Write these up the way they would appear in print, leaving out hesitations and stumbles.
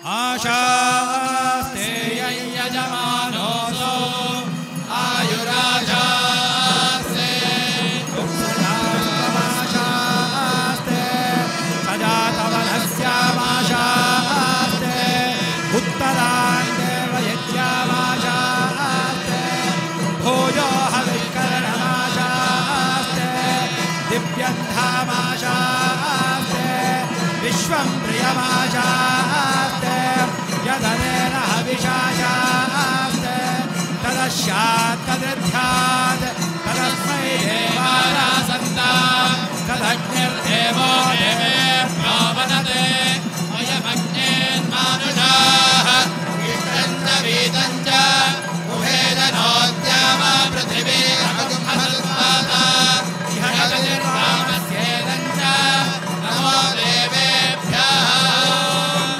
आशास्ते यजमानोऽसो आयुराशास्ते आशास्ते सजातवनस्यामाशास्ते उत्तरान्देव यज्ञामाशास्ते भोजो हविष्करणमाशास्ते दिव्यन्धामाशास्ते विश्वं प्रियमाशास्ते यदनेन हविषाशास्ते तदस्यात् तदध्यात् तदस्मै देवानासन्ता तदग्निर्देवो देवेभ्यो वदते अयमग्नेन्मानुषाः इष्टं च वीतं च उभेदनोद्यामा पृथिवी अगुम्हल्पाता इह गतिर्वामस्येदं च नमो देवेभ्यः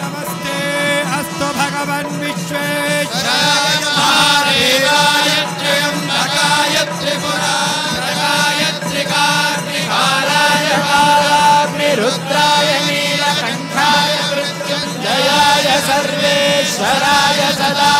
नमस्ते अस्तु भगवन् विश्वेश्वराय महादेवाय त्र्यम्बकाय त्रिपुरान्तकाय त्रिकाग्निकालाय कालाग्निरुद्राय नीलकण्ठाय मृत्युञ्जयाय सर्वेश्वराय सदा